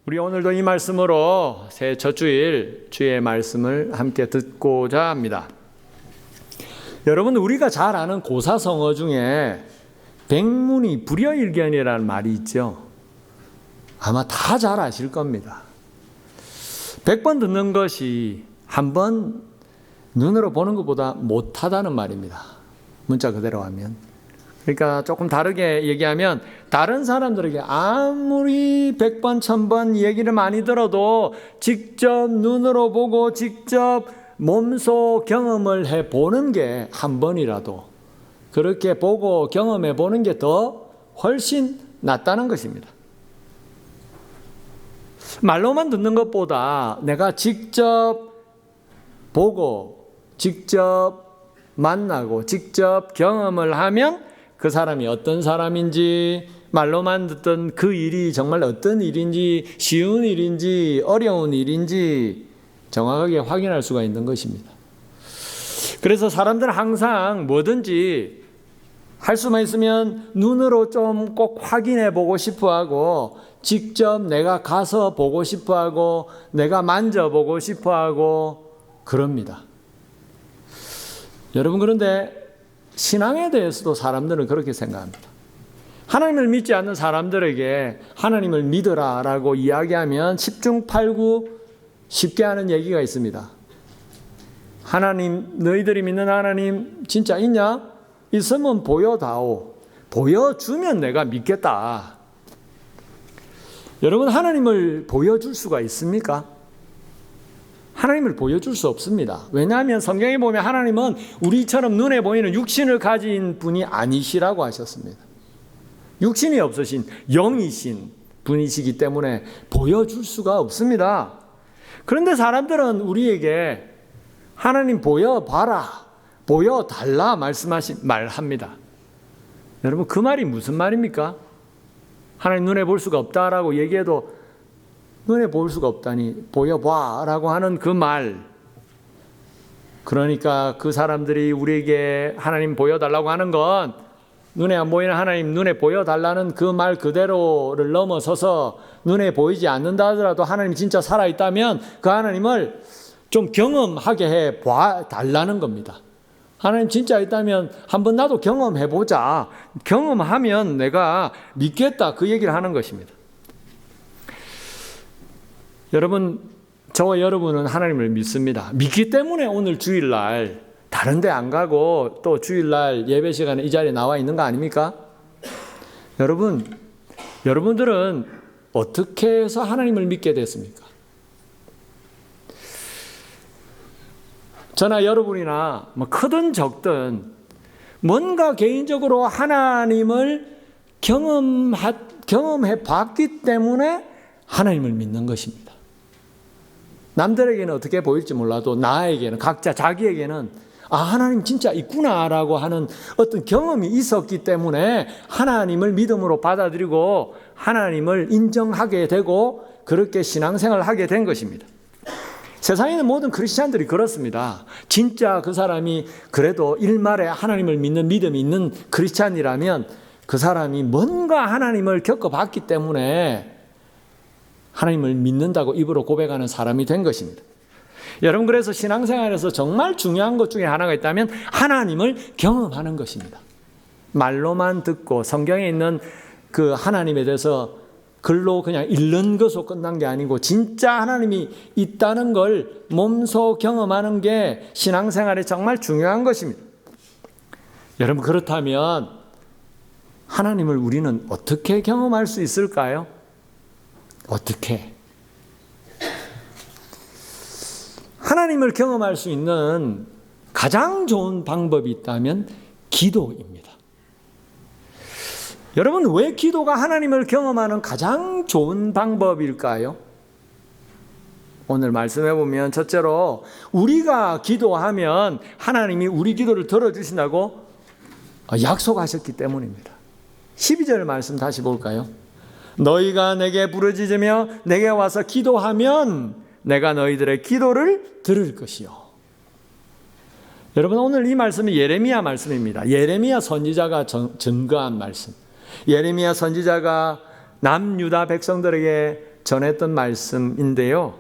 우리 오늘도 이 말씀으로 새 첫 주일 주의 말씀을 함께 듣고자 합니다. 여러분, 우리가 잘 아는 고사성어 중에 백문이 불여일견이라는 말이 있죠. 아마 다 잘 아실 겁니다. 100번 듣는 것이 한 번 눈으로 보는 것보다 못하다는 말입니다. 문자 그대로 하면. 그러니까 조금 다르게 얘기하면 다른 사람들에게 아무리 100번, 1000번 얘기를 많이 들어도 직접 눈으로 보고 직접 몸소 경험을 해보는 게 한 번이라도 그렇게 보고 경험해 보는 게 더 훨씬 낫다는 것입니다. 말로만 듣는 것보다 내가 직접 보고 직접 만나고 직접 경험을 하면 그 사람이 어떤 사람인지, 말로만 듣던 그 일이 정말 어떤 일인지, 쉬운 일인지 어려운 일인지 정확하게 확인할 수가 있는 것입니다. 그래서 사람들은 항상 뭐든지 할 수만 있으면 눈으로 좀 꼭 확인해 보고 싶어 하고, 직접 내가 가서 보고 싶어 하고, 내가 만져보고 싶어 하고 그럽니다. 여러분, 그런데 신앙에 대해서도 사람들은 그렇게 생각합니다. 하나님을 믿지 않는 사람들에게 하나님을 믿어라 라고 이야기하면 10중 8구 쉽게 하는 얘기가 있습니다. 하나님, 너희들이 믿는 하나님 진짜 있냐? 있으면 보여다오. 보여주면 내가 믿겠다. 여러분, 하나님을 보여줄 수가 있습니까? 하나님을 보여줄 수 없습니다. 왜냐하면 성경에 보면 하나님은 우리처럼 눈에 보이는 육신을 가진 분이 아니시라고 하셨습니다. 육신이 없으신 영이신 분이시기 때문에 보여줄 수가 없습니다. 그런데 사람들은 우리에게 하나님 보여봐라, 보여달라 말합니다. 여러분, 그 말이 무슨 말입니까? 하나님 눈에 볼 수가 없다라고 얘기해도 눈에 볼 수가 없다니 보여봐 라고 하는 그 말, 그러니까 그 사람들이 우리에게 하나님 보여달라고 하는 건 눈에 안 보이는 하나님 눈에 보여달라는 그 말 그대로를 넘어서서 눈에 보이지 않는다 하더라도 하나님 진짜 살아있다면 그 하나님을 좀 경험하게 해 봐달라는 겁니다. 하나님 진짜 있다면 한번 나도 경험해보자, 경험하면 내가 믿겠다, 그 얘기를 하는 것입니다. 여러분, 저와 여러분은 하나님을 믿습니다. 믿기 때문에 오늘 주일날 다른 데 안 가고 또 주일날 예배 시간에 이 자리에 나와 있는 거 아닙니까? 여러분들은 어떻게 해서 하나님을 믿게 됐습니까? 저나 여러분이나 크든 적든 뭔가 개인적으로 하나님을 경험해 봤기 때문에 하나님을 믿는 것입니다. 남들에게는 어떻게 보일지 몰라도 나에게는, 각자 자기에게는 하나님 진짜 있구나라고 하는 어떤 경험이 있었기 때문에 하나님을 믿음으로 받아들이고 하나님을 인정하게 되고 그렇게 신앙생활을 하게 된 것입니다. 세상에 있는 모든 크리스찬들이 그렇습니다. 진짜 그 사람이 그래도 일말에 하나님을 믿는 믿음이 있는 크리스찬이라면 그 사람이 뭔가 하나님을 겪어봤기 때문에 하나님을 믿는다고 입으로 고백하는 사람이 된 것입니다. 여러분, 그래서 신앙생활에서 정말 중요한 것 중에 하나가 있다면 하나님을 경험하는 것입니다. 말로만 듣고 성경에 있는 그 하나님에 대해서 글로 그냥 읽는 것으로 끝난 게 아니고 진짜 하나님이 있다는 걸 몸소 경험하는 게 신앙생활에 정말 중요한 것입니다. 여러분, 그렇다면 하나님을 우리는 어떻게 경험할 수 있을까요? 어떻게? 하나님을 경험할 수 있는 가장 좋은 방법이 있다면 기도입니다. 여러분, 왜 기도가 하나님을 경험하는 가장 좋은 방법일까요? 오늘 말씀해 보면 첫째로 우리가 기도하면 하나님이 우리 기도를 들어주신다고 약속하셨기 때문입니다. 12절 말씀 다시 볼까요? 너희가 내게 부르짖으며 내게 와서 기도하면 내가 너희들의 기도를 들을 것이요. 여러분, 오늘 이 말씀이 예레미야 말씀입니다. 예레미야 선지자가 증거한 말씀. 예레미야 선지자가 남유다 백성들에게 전했던 말씀인데요.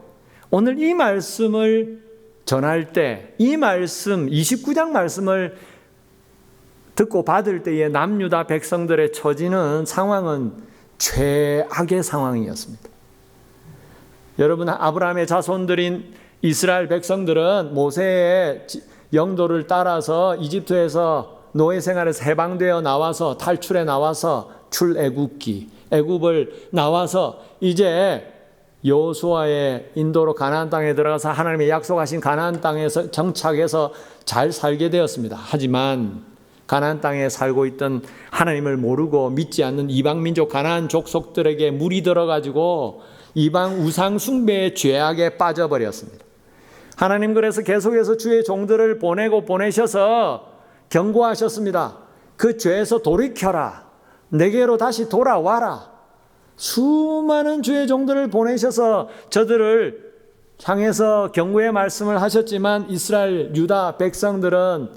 오늘 이 말씀을 전할 때, 이 말씀 29장 말씀을 듣고 받을 때의 남유다 백성들의 처지는 상황은 최악의 상황이었습니다. 여러분, 아브라함의 자손들인 이스라엘 백성들은 모세의 영도를 따라서 이집트에서 노예 생활에서 해방되어 나와서 탈출해 나와서 출애굽기, 애굽을 나와서 이제 여호수아의 인도로 가나안 땅에 들어가서 하나님의 약속하신 가나안 땅에서 정착해서 잘 살게 되었습니다. 하지만 가나안 땅에 살고 있던 하나님을 모르고 믿지 않는 이방 민족 가나안 족속들에게 물이 들어가지고 이방 우상 숭배의 죄악에 빠져버렸습니다. 하나님 그래서 계속해서 주의 종들을 보내셔서 경고하셨습니다. 그 죄에서 돌이켜라. 내게로 다시 돌아와라. 수많은 주의 종들을 보내셔서 저들을 향해서 경고의 말씀을 하셨지만 이스라엘 유다 백성들은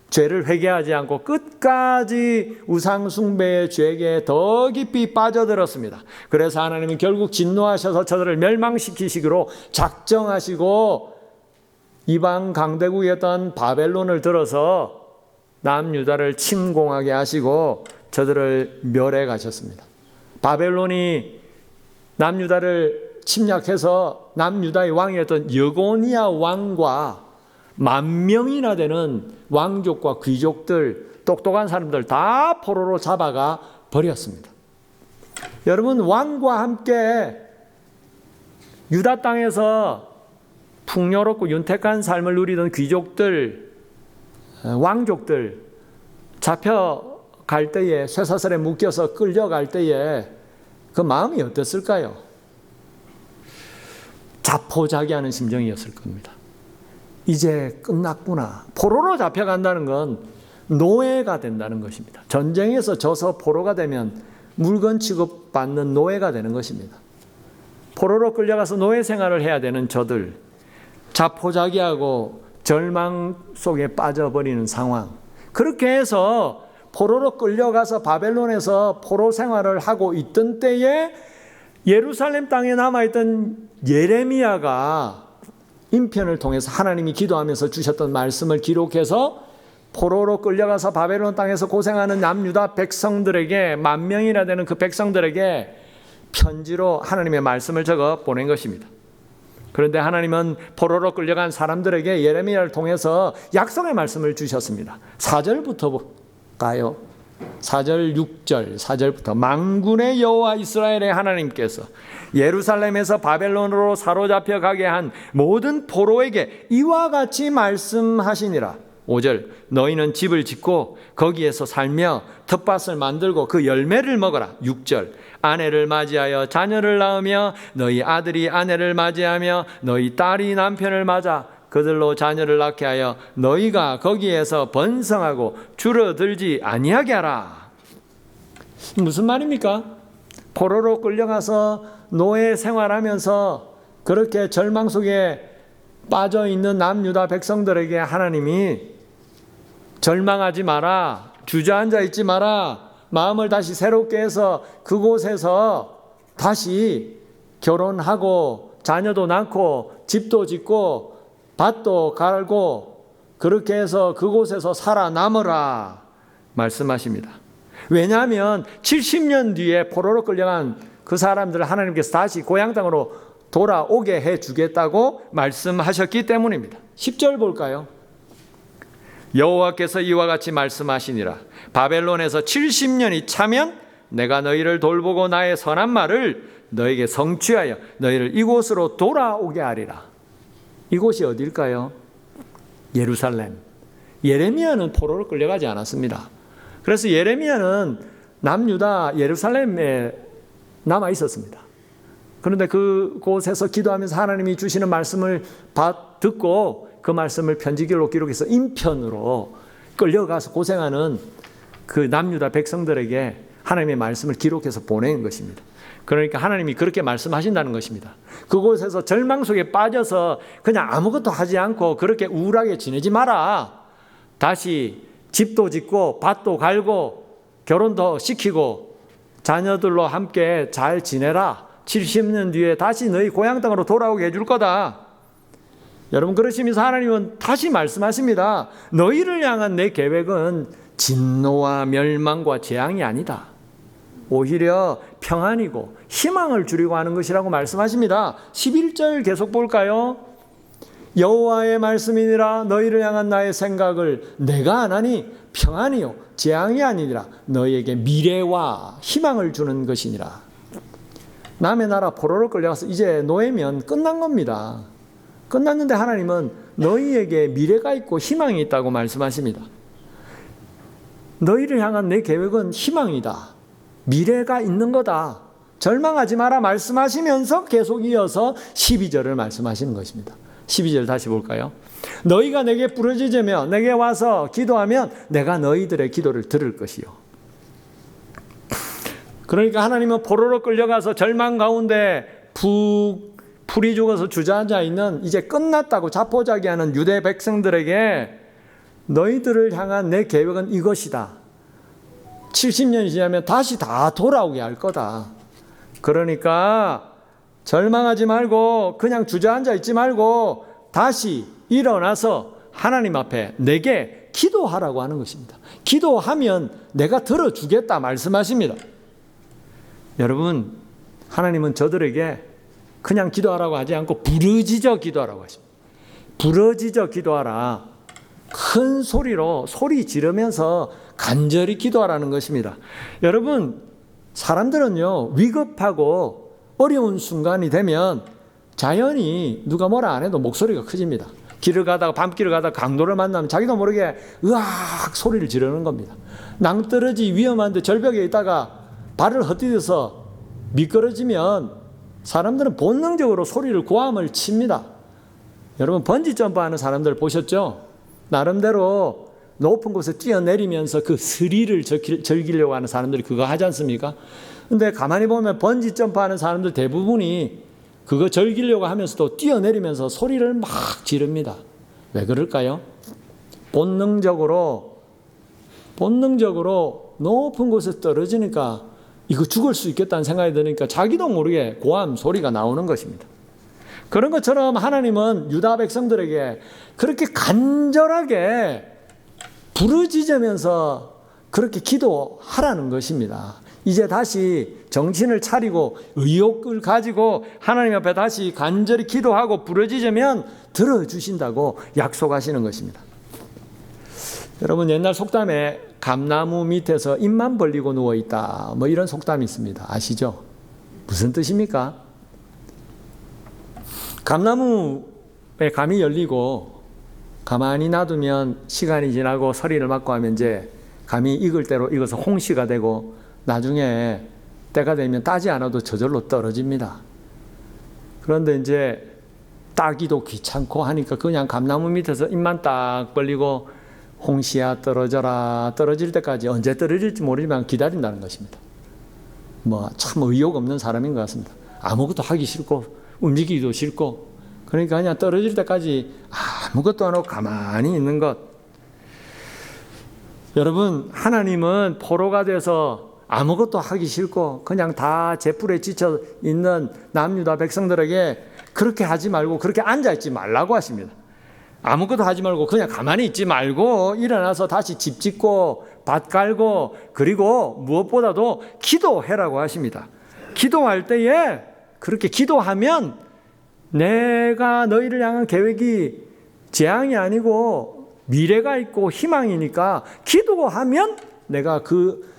죄를 회개하지 않고 끝까지 우상 숭배의 죄에 더 깊이 빠져들었습니다. 그래서 하나님은 결국 진노하셔서 저들을 멸망시키시기로 작정하시고 이방 강대국이었던 바벨론을 들어서 남유다를 침공하게 하시고 저들을 멸해 가셨습니다. 바벨론이 남유다를 침략해서 남유다의 왕이었던 여고니아 왕과 10,000명이나 되는 왕족과 귀족들, 똑똑한 사람들 다 포로로 잡아가 버렸습니다. 여러분, 왕과 함께 유다 땅에서 풍요롭고 윤택한 삶을 누리던 귀족들, 왕족들 잡혀갈 때에, 쇠사슬에 묶여서 끌려갈 때에 그 마음이 어땠을까요? 자포자기하는 심정이었을 겁니다. 이제 끝났구나. 포로로 잡혀간다는 건 노예가 된다는 것입니다. 전쟁에서 져서 포로가 되면 물건 취급받는 노예가 되는 것입니다. 포로로 끌려가서 노예 생활을 해야 되는 저들, 자포자기하고 절망 속에 빠져버리는 상황. 그렇게 해서 포로로 끌려가서 바벨론에서 포로 생활을 하고 있던 때에 예루살렘 땅에 남아있던 예레미야가 인편을 통해서 하나님이 기도하면서 주셨던 말씀을 기록해서 포로로 끌려가서 바벨론 땅에서 고생하는 남유다 백성들에게, 10,000명이나 되는 그 백성들에게 편지로 하나님의 말씀을 적어 보낸 것입니다. 그런데 하나님은 포로로 끌려간 사람들에게 예레미야를 통해서 약속의 말씀을 주셨습니다. 4절부터 볼까요? 4절, 6절, 4절부터 만군의 여호와 이스라엘의 하나님께서 예루살렘에서 바벨론으로 사로잡혀 가게 한 모든 포로에게 이와 같이 말씀하시니라. 5절, 너희는 집을 짓고 거기에서 살며 텃밭을 만들고 그 열매를 먹어라. 6절, 아내를 맞이하여 자녀를 낳으며 너희 아들이 아내를 맞이하며 너희 딸이 남편을 맞아 그들로 자녀를 낳게 하여 너희가 거기에서 번성하고 줄어들지 아니하게 하라. 무슨 말입니까? 포로로 끌려가서 노예 생활하면서 그렇게 절망 속에 빠져있는 남유다 백성들에게 하나님이 절망하지 마라, 주저앉아 있지 마라, 마음을 다시 새롭게 해서 그곳에서 다시 결혼하고 자녀도 낳고 집도 짓고 밭도 갈고 그렇게 해서 그곳에서 살아남으라 말씀하십니다. 왜냐하면 70년 뒤에 포로로 끌려간 그 사람들을 하나님께서 다시 고향 땅으로 돌아오게 해주겠다고 말씀하셨기 때문입니다. 10절 볼까요? 여호와께서 이와 같이 말씀하시니라. 바벨론에서 70년이 차면 내가 너희를 돌보고 나의 선한 말을 너에게 성취하여 너희를 이곳으로 돌아오게 하리라. 이곳이 어딜까요? 예루살렘. 예레미야는 포로로 끌려가지 않았습니다. 그래서 예레미야는 남유다 예루살렘에 남아 있었습니다. 그런데 그곳에서 기도하면서 하나님이 주시는 말씀을 듣고 그 말씀을 편지기로 기록해서 인편으로 끌려가서 고생하는 그 남유다 백성들에게 하나님의 말씀을 기록해서 보낸 것입니다. 그러니까 하나님이 그렇게 말씀하신다는 것입니다. 그곳에서 절망 속에 빠져서 그냥 아무것도 하지 않고 그렇게 우울하게 지내지 마라. 다시 집도 짓고 밭도 갈고 결혼도 시키고 자녀들로 함께 잘 지내라. 70년 뒤에 다시 너희 고향 땅으로 돌아오게 해줄 거다. 여러분, 그러시면서 하나님은 다시 말씀하십니다. 너희를 향한 내 계획은 진노와 멸망과 재앙이 아니다. 오히려 평안이고 희망을 주려고 하는 것이라고 말씀하십니다. 11절 계속 볼까요? 여호와의 말씀이니라. 너희를 향한 나의 생각을 내가 안 하니 평안이요 재앙이 아니니라. 너희에게 미래와 희망을 주는 것이니라. 남의 나라 포로로 끌려가서 이제 노예면 끝난 겁니다. 끝났는데 하나님은 너희에게 미래가 있고 희망이 있다고 말씀하십니다. 너희를 향한 내 계획은 희망이다. 미래가 있는 거다. 절망하지 마라 말씀하시면서 계속 이어서 12절을 말씀하시는 것입니다. 12절 다시 볼까요? 너희가 내게 부르짖으며 내게 와서 기도하면 내가 너희들의 기도를 들을 것이요. 그러니까 하나님은 포로로 끌려가서 절망 가운데 풀이 죽어서 주저앉아 있는 이제 끝났다고 자포자기하는 유대 백성들에게 너희들을 향한 내 계획은 이것이다. 70년이 지나면 다시 다 돌아오게 할 거다. 그러니까 절망하지 말고 그냥 주저앉아 있지 말고 다시 일어나서 하나님 앞에 내게 기도하라고 하는 것입니다. 기도하면 내가 들어주겠다 말씀하십니다. 여러분, 하나님은 저들에게 그냥 기도하라고 하지 않고 부르짖어 기도하라고 하십니다. 부르짖어 기도하라. 큰 소리로 소리 지르면서 간절히 기도하라는 것입니다. 여러분, 사람들은요 위급하고 어려운 순간이 되면 자연히 누가 뭐라 안 해도 목소리가 커집니다. 길을 가다가 밤길을 가다가 강도를 만나면 자기도 모르게 으악 소리를 지르는 겁니다. 낭떠러지 위험한데 절벽에 있다가 발을 헛디뎌서 미끄러지면 사람들은 본능적으로 소리를 고함을 칩니다. 여러분, 번지 점프하는 사람들 보셨죠? 나름대로 높은 곳에 뛰어내리면서 그 스릴을 즐기려고 하는 사람들이 그거 하지 않습니까? 근데 가만히 보면 번지 점프하는 사람들 대부분이 그거 즐기려고 하면서도 뛰어내리면서 소리를 막 지릅니다. 왜 그럴까요? 본능적으로 높은 곳에 떨어지니까 이거 죽을 수 있겠다는 생각이 드니까 자기도 모르게 고함 소리가 나오는 것입니다. 그런 것처럼 하나님은 유다 백성들에게 그렇게 간절하게 부르짖으면서 그렇게 기도하라는 것입니다. 이제 다시 정신을 차리고 의욕을 가지고 하나님 앞에 다시 간절히 기도하고 부르짖으면 들어주신다고 약속하시는 것입니다. 여러분, 옛날 속담에 감나무 밑에서 입만 벌리고 누워있다 뭐 이런 속담이 있습니다. 아시죠? 무슨 뜻입니까? 감나무에 감이 열리고 가만히 놔두면 시간이 지나고 서리를 맞고 하면 이제 감이 익을 대로 익어서 홍시가 되고 나중에 때가 되면 따지 않아도 저절로 떨어집니다. 그런데 이제 따기도 귀찮고 하니까 그냥 감나무 밑에서 입만 딱 벌리고 홍시야 떨어져라, 떨어질 때까지 언제 떨어질지 모르지만 기다린다는 것입니다. 뭐 참 의욕 없는 사람인 것 같습니다. 아무것도 하기 싫고 움직이기도 싫고 그러니까 그냥 떨어질 때까지 아무것도 안 하고 가만히 있는 것. 여러분, 하나님은 포로가 돼서 아무것도 하기 싫고 그냥 다 제풀에 지쳐 있는 남유다 백성들에게 그렇게 하지 말고 그렇게 앉아있지 말라고 하십니다. 아무것도 하지 말고 그냥 가만히 있지 말고 일어나서 다시 집 짓고 밭 갈고 그리고 무엇보다도 기도해라고 하십니다. 기도할 때에 그렇게 기도하면 내가 너희를 향한 계획이 재앙이 아니고 미래가 있고 희망이니까 기도하면 내가 그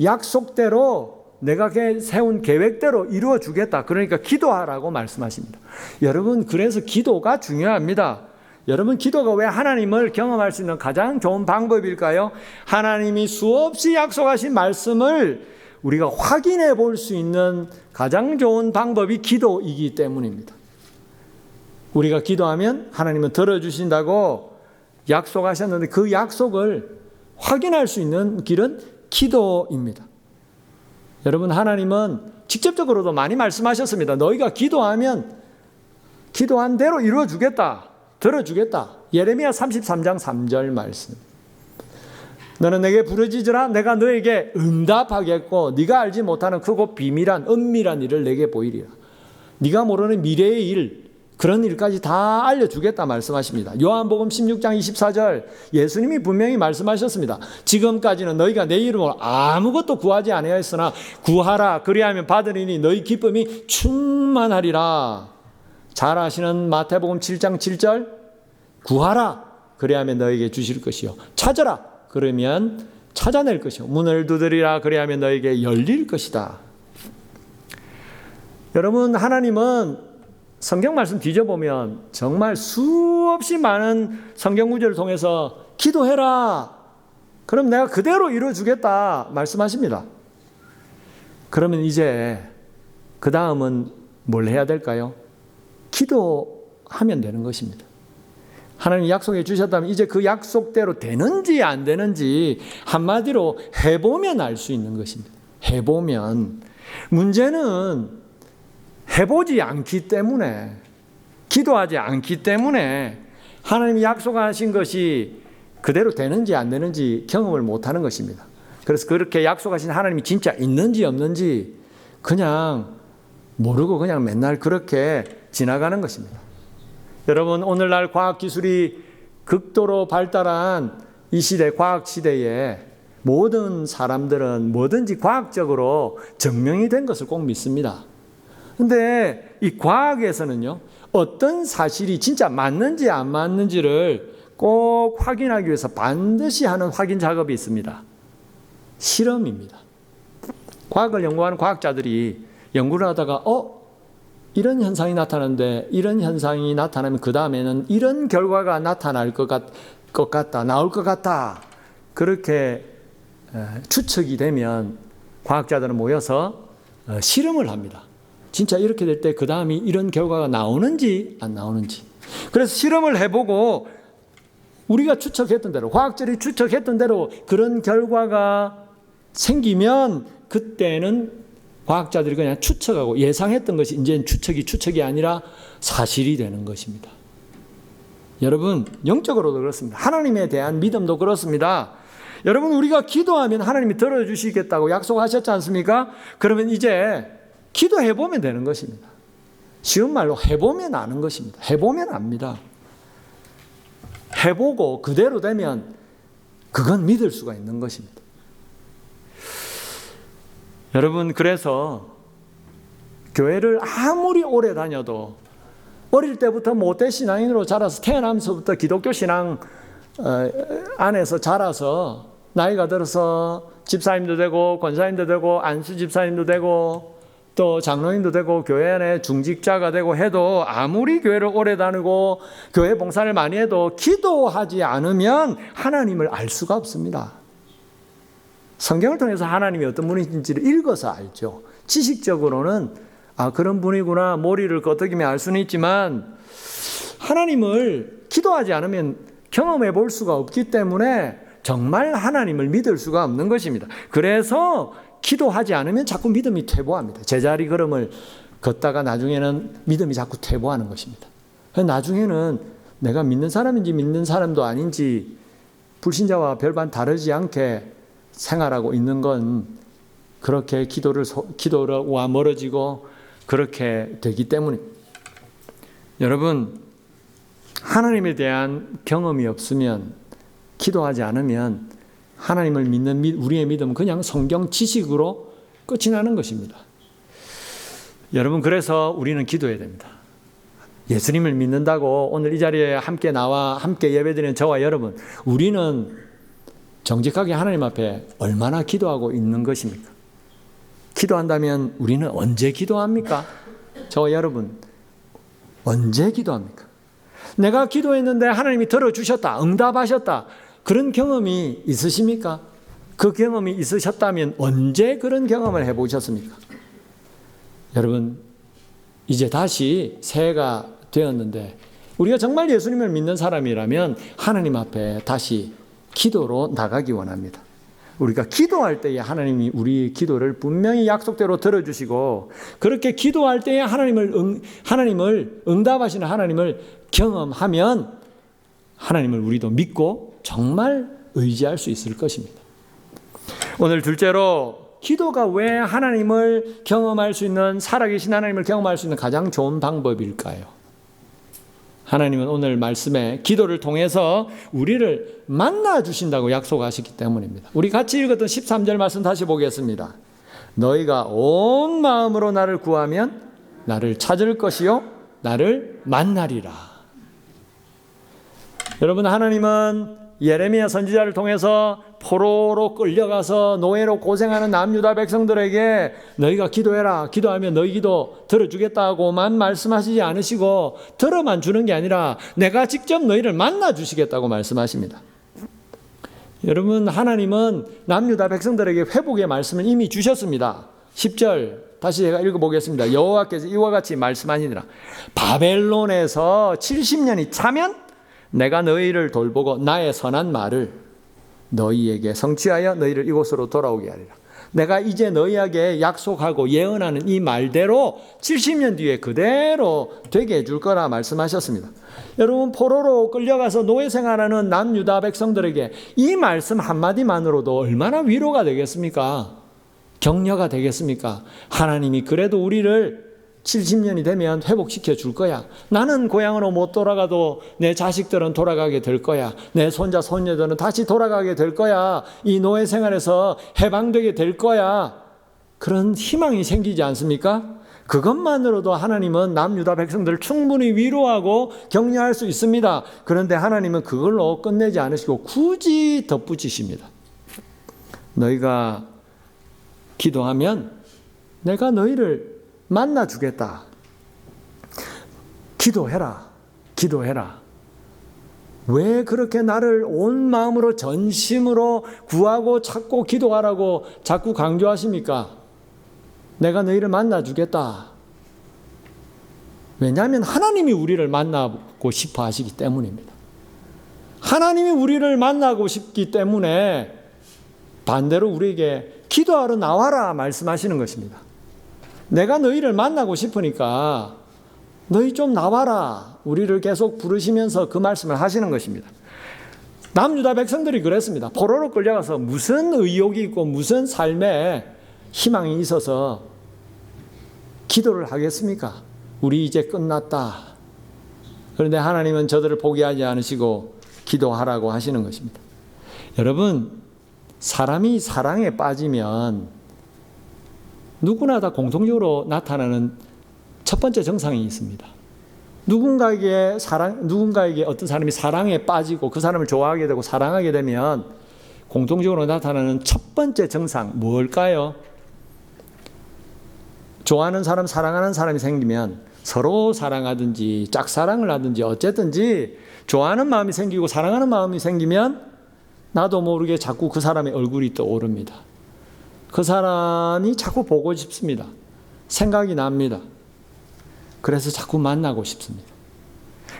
약속대로 내가 세운 계획대로 이루어 주겠다. 그러니까 기도하라고 말씀하십니다. 여러분, 그래서 기도가 중요합니다. 여러분, 기도가 왜 하나님을 경험할 수 있는 가장 좋은 방법일까요? 하나님이 수없이 약속하신 말씀을 우리가 확인해 볼 수 있는 가장 좋은 방법이 기도이기 때문입니다. 우리가 기도하면 하나님은 들어주신다고 약속하셨는데 그 약속을 확인할 수 있는 길은 기도입니다. 여러분, 하나님은 직접적으로도 많이 말씀하셨습니다. 너희가 기도하면 기도한 대로 이루어주겠다. 들어주겠다. 예레미야 33장 3절 말씀. 너는 내게 부르짖으라 내가 너에게 응답하겠고 네가 알지 못하는 크고 비밀한 은밀한 일을 내게 보이리라. 네가 모르는 미래의 일, 그런 일까지 다 알려주겠다 말씀하십니다. 요한복음 16장 24절 예수님이 분명히 말씀하셨습니다. 지금까지는 너희가 내 이름으로 아무것도 구하지 아니하였으나 구하라 그리하면 받으리니 너희 기쁨이 충만하리라. 잘 아시는 마태복음 7장 7절 구하라 그리하면 너에게 주실 것이요 찾아라 그러면 찾아낼 것이요 문을 두드리라 그리하면 너에게 열릴 것이다. 여러분, 하나님은 성경 말씀 뒤져보면 정말 수없이 많은 성경 구절을 통해서 기도해라. 그럼 내가 그대로 이루어주겠다 말씀하십니다. 그러면 이제 그 다음은 뭘 해야 될까요? 기도하면 되는 것입니다. 하나님이 약속해 주셨다면 이제 그 약속대로 되는지 안 되는지 한마디로 해보면 알 수 있는 것입니다. 해보면. 문제는 해보지 않기 때문에, 기도하지 않기 때문에 하나님이 약속하신 것이 그대로 되는지 안 되는지 경험을 못하는 것입니다. 그래서 그렇게 약속하신 하나님이 진짜 있는지 없는지 그냥 모르고 그냥 맨날 그렇게 지나가는 것입니다. 여러분, 오늘날 과학기술이 극도로 발달한 이 시대, 과학시대에 모든 사람들은 뭐든지 과학적으로 증명이 된 것을 꼭 믿습니다. 근데 이 과학에서는요, 어떤 사실이 진짜 맞는지 안 맞는지를 꼭 확인하기 위해서 반드시 하는 확인 작업이 있습니다. 실험입니다. 과학을 연구하는 과학자들이 연구를 하다가 이런 현상이 나타나는데 이런 현상이 나타나면 그 다음에는 이런 결과가 나타날 것 같다, 나올 것 같다. 그렇게 추측이 되면 과학자들은 모여서 실험을 합니다. 진짜 이렇게 될 때 그 다음이 이런 결과가 나오는지 안 나오는지. 그래서 실험을 해보고 우리가 추측했던 대로, 과학자들이 추측했던 대로 그런 결과가 생기면 그때는 과학자들이 그냥 추측하고 예상했던 것이 이제는 추측이 아니라 사실이 되는 것입니다. 여러분, 영적으로도 그렇습니다. 하나님에 대한 믿음도 그렇습니다. 여러분, 우리가 기도하면 하나님이 들어주시겠다고 약속하셨지 않습니까? 그러면 이제 기도해보면 되는 것입니다. 쉬운 말로 해보면 아는 것입니다. 해보면 압니다. 해보고 그대로 되면 그건 믿을 수가 있는 것입니다. 여러분, 그래서 교회를 아무리 오래 다녀도 어릴 때부터 모태 신앙인으로 자라서 태어나면서부터 기독교 신앙 안에서 자라서 나이가 들어서 집사님도 되고 권사님도 되고 안수 집사님도 되고 또 장로님도 되고 교회 안에 중직자가 되고 해도 아무리 교회를 오래 다니고 교회 봉사를 많이 해도 기도하지 않으면 하나님을 알 수가 없습니다. 성경을 통해서 하나님이 어떤 분이신지를 읽어서 알죠. 지식적으로는 그런 분이구나 머리를 끄덕이며 알 수는 있지만 하나님을 기도하지 않으면 경험해 볼 수가 없기 때문에 정말 하나님을 믿을 수가 없는 것입니다. 그래서 기도하지 않으면 자꾸 믿음이 퇴보합니다. 제자리 걸음을 걷다가 나중에는 믿음이 자꾸 퇴보하는 것입니다. 나중에는 내가 믿는 사람인지 믿는 사람도 아닌지 불신자와 별반 다르지 않게 생활하고 있는 건 그렇게 기도와 멀어지고 그렇게 되기 때문입니다. 여러분, 하나님에 대한 경험이 없으면, 기도하지 않으면 하나님을 믿는 우리의 믿음은 그냥 성경 지식으로 끝이 나는 것입니다. 여러분, 그래서 우리는 기도해야 됩니다. 예수님을 믿는다고 오늘 이 자리에 함께 나와 함께 예배드리는 저와 여러분, 우리는 정직하게 하나님 앞에 얼마나 기도하고 있는 것입니까? 기도한다면 우리는 언제 기도합니까? 저와 여러분, 언제 기도합니까? 내가 기도했는데 하나님이 들어주셨다, 응답하셨다, 그런 경험이 있으십니까? 그 경험이 있으셨다면 언제 그런 경험을 해보셨습니까? 여러분, 이제 다시 새해가 되었는데 우리가 정말 예수님을 믿는 사람이라면 하나님 앞에 다시 기도로 나가기 원합니다. 우리가 기도할 때에 하나님이 우리 기도를 분명히 약속대로 들어주시고 그렇게 기도할 때에 하나님을 응답하시는 하나님을 경험하면 하나님을 우리도 믿고 정말 의지할 수 있을 것입니다. 오늘 둘째로 기도가 왜 하나님을 경험할 수 있는, 살아계신 하나님을 경험할 수 있는 가장 좋은 방법일까요? 하나님은 오늘 말씀에 기도를 통해서 우리를 만나 주신다고 약속하셨기 때문입니다. 우리 같이 읽었던 13절 말씀 다시 보겠습니다. 너희가 온 마음으로 나를 구하면 나를 찾을 것이요 나를 만나리라. 여러분, 하나님은 예레미야 선지자를 통해서 포로로 끌려가서 노예로 고생하는 남유다 백성들에게 너희가 기도해라, 기도하면 너희 기도 들어주겠다고만 말씀하시지 않으시고 들어만 주는 게 아니라 내가 직접 너희를 만나 주시겠다고 말씀하십니다. 여러분, 하나님은 남유다 백성들에게 회복의 말씀을 이미 주셨습니다. 10절 다시 제가 읽어보겠습니다. 여호와께서 이와 같이 말씀하시니라. 바벨론에서 70년이 차면 내가 너희를 돌보고 나의 선한 말을 너희에게 성취하여 너희를 이곳으로 돌아오게 하리라. 내가 이제 너희에게 약속하고 예언하는 이 말대로 70년 뒤에 그대로 되게 해줄 거라 말씀하셨습니다. 여러분, 포로로 끌려가서 노예 생활하는 남유다 백성들에게 이 말씀 한마디만으로도 얼마나 위로가 되겠습니까? 격려가 되겠습니까? 하나님이 그래도 우리를 70년이 되면 회복시켜 줄 거야. 나는 고향으로 못 돌아가도 내 자식들은 돌아가게 될 거야. 내 손자 손녀들은 다시 돌아가게 될 거야. 이 노예 생활에서 해방되게 될 거야. 그런 희망이 생기지 않습니까? 그것만으로도 하나님은 남유다 백성들을 충분히 위로하고 격려할 수 있습니다. 그런데 하나님은 그걸로 끝내지 않으시고 굳이 덧붙이십니다. 너희가 기도하면 내가 너희를 만나 주겠다. 기도해라. 기도해라. 왜 그렇게 나를 온 마음으로 전심으로 구하고 찾고 기도하라고 자꾸 강조하십니까? 내가 너희를 만나 주겠다. 왜냐하면 하나님이 우리를 만나고 싶어 하시기 때문입니다. 하나님이 우리를 만나고 싶기 때문에 반대로 우리에게 기도하러 나와라 말씀하시는 것입니다. 내가 너희를 만나고 싶으니까 너희 좀 나와라. 우리를 계속 부르시면서 그 말씀을 하시는 것입니다. 남유다 백성들이 그랬습니다. 포로로 끌려가서 무슨 의욕이 있고 무슨 삶에 희망이 있어서 기도를 하겠습니까? 우리 이제 끝났다. 그런데 하나님은 저들을 포기하지 않으시고 기도하라고 하시는 것입니다. 여러분, 사람이 사랑에 빠지면 누구나 다 공통적으로 나타나는 첫 번째 증상이 있습니다. 누군가에게 어떤 사람이 사랑에 빠지고 그 사람을 좋아하게 되고 사랑하게 되면 공통적으로 나타나는 첫 번째 증상 뭘까요? 좋아하는 사람, 사랑하는 사람이 생기면 서로 사랑하든지 짝사랑을 하든지 어쨌든지 좋아하는 마음이 생기고 사랑하는 마음이 생기면 나도 모르게 자꾸 그 사람의 얼굴이 떠오릅니다. 그 사람이 자꾸 보고 싶습니다. 생각이 납니다. 그래서 자꾸 만나고 싶습니다.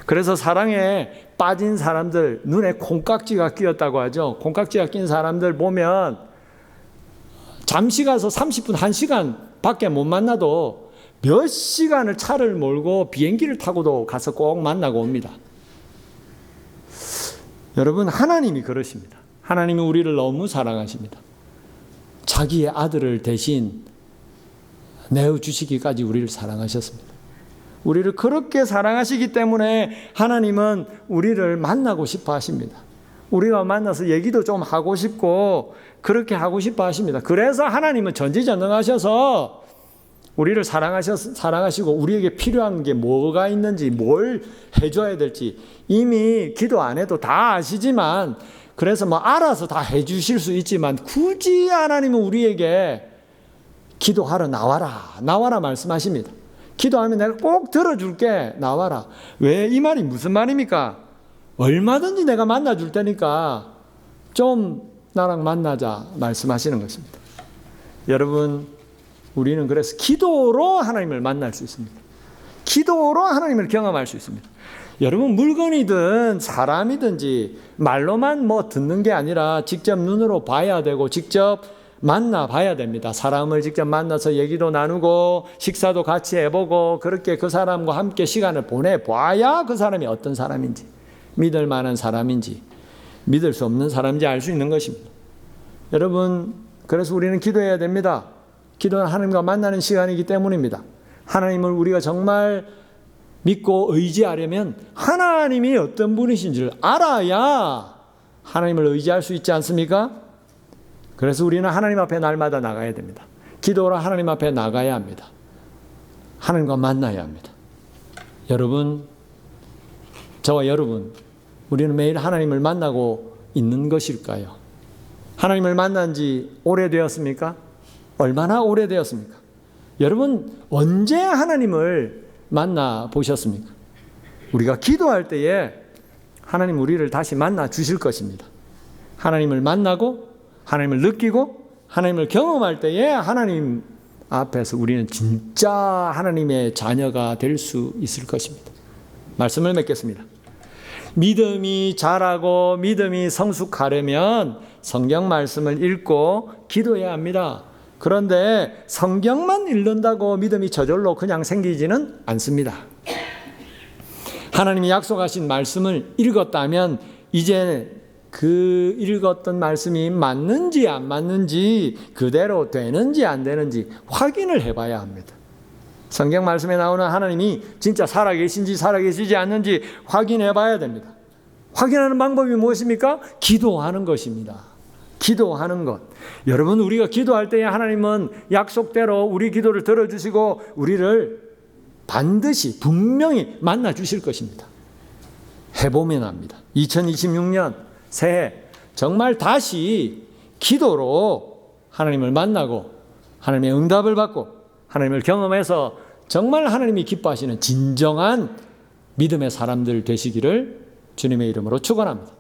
그래서 사랑에 빠진 사람들, 눈에 콩깍지가 끼었다고 하죠. 콩깍지가 낀 사람들 보면 잠시 가서 30분, 1시간 밖에 못 만나도 몇 시간을 차를 몰고 비행기를 타고도 가서 꼭 만나고 옵니다. 여러분, 하나님이 그러십니다. 하나님이 우리를 너무 사랑하십니다. 자기의 아들을 대신 내어주시기까지 우리를 사랑하셨습니다. 우리를 그렇게 사랑하시기 때문에 하나님은 우리를 만나고 싶어 하십니다. 우리가 만나서 얘기도 좀 하고 싶고 그렇게 하고 싶어 하십니다. 그래서 하나님은 전지전능하셔서 우리를 사랑하시고 우리에게 필요한 게 뭐가 있는지 뭘 해줘야 될지 이미 기도 안 해도 다 아시지만 그래서 뭐 알아서 다 해주실 수 있지만 굳이 하나님은 우리에게 기도하러 나와라 말씀하십니다. 기도하면 내가 꼭 들어줄게. 나와라. 왜 이 말이 무슨 말입니까? 얼마든지 내가 만나줄 테니까 좀 나랑 만나자 말씀하시는 것입니다. 여러분, 우리는 그래서 기도로 하나님을 만날 수 있습니다. 기도로 하나님을 경험할 수 있습니다. 여러분, 물건이든 사람이든지 말로만 뭐 듣는 게 아니라 직접 눈으로 봐야 되고 직접 만나봐야 됩니다. 사람을 직접 만나서 얘기도 나누고 식사도 같이 해보고 그렇게 그 사람과 함께 시간을 보내봐야 그 사람이 어떤 사람인지 믿을 만한 사람인지 믿을 수 없는 사람인지 알 수 있는 것입니다. 여러분, 그래서 우리는 기도해야 됩니다. 기도는 하나님과 만나는 시간이기 때문입니다. 하나님을 우리가 정말 믿고 의지하려면 하나님이 어떤 분이신지를 알아야 하나님을 의지할 수 있지 않습니까? 그래서 우리는 하나님 앞에 날마다 나가야 됩니다. 기도로 하나님 앞에 나가야 합니다. 하나님과 만나야 합니다. 여러분, 저와 여러분, 우리는 매일 하나님을 만나고 있는 것일까요? 하나님을 만난 지 오래되었습니까? 얼마나 오래되었습니까? 여러분, 언제 하나님을 만나 보셨습니까? 우리가 기도할 때에 하나님 우리를 다시 만나 주실 것입니다. 하나님을 만나고 하나님을 느끼고 하나님을 경험할 때에 하나님 앞에서 우리는 진짜 하나님의 자녀가 될 수 있을 것입니다. 말씀을 맺겠습니다. 믿음이 자라고 믿음이 성숙하려면 성경 말씀을 읽고 기도해야 합니다. 그런데 성경만 읽는다고 믿음이 저절로 그냥 생기지는 않습니다. 하나님이 약속하신 말씀을 읽었다면 이제 그 읽었던 말씀이 맞는지 안 맞는지, 그대로 되는지 안 되는지 확인을 해봐야 합니다. 성경 말씀에 나오는 하나님이 진짜 살아계신지 살아계시지 않는지 확인해 봐야 됩니다. 확인하는 방법이 무엇입니까? 기도하는 것입니다. 기도하는 것. 여러분, 우리가 기도할 때에 하나님은 약속대로 우리 기도를 들어주시고 우리를 반드시 분명히 만나 주실 것입니다. 해보면 합니다. 2026년 새해 정말 다시 기도로 하나님을 만나고 하나님의 응답을 받고 하나님을 경험해서 정말 하나님이 기뻐하시는 진정한 믿음의 사람들 되시기를 주님의 이름으로 축원합니다.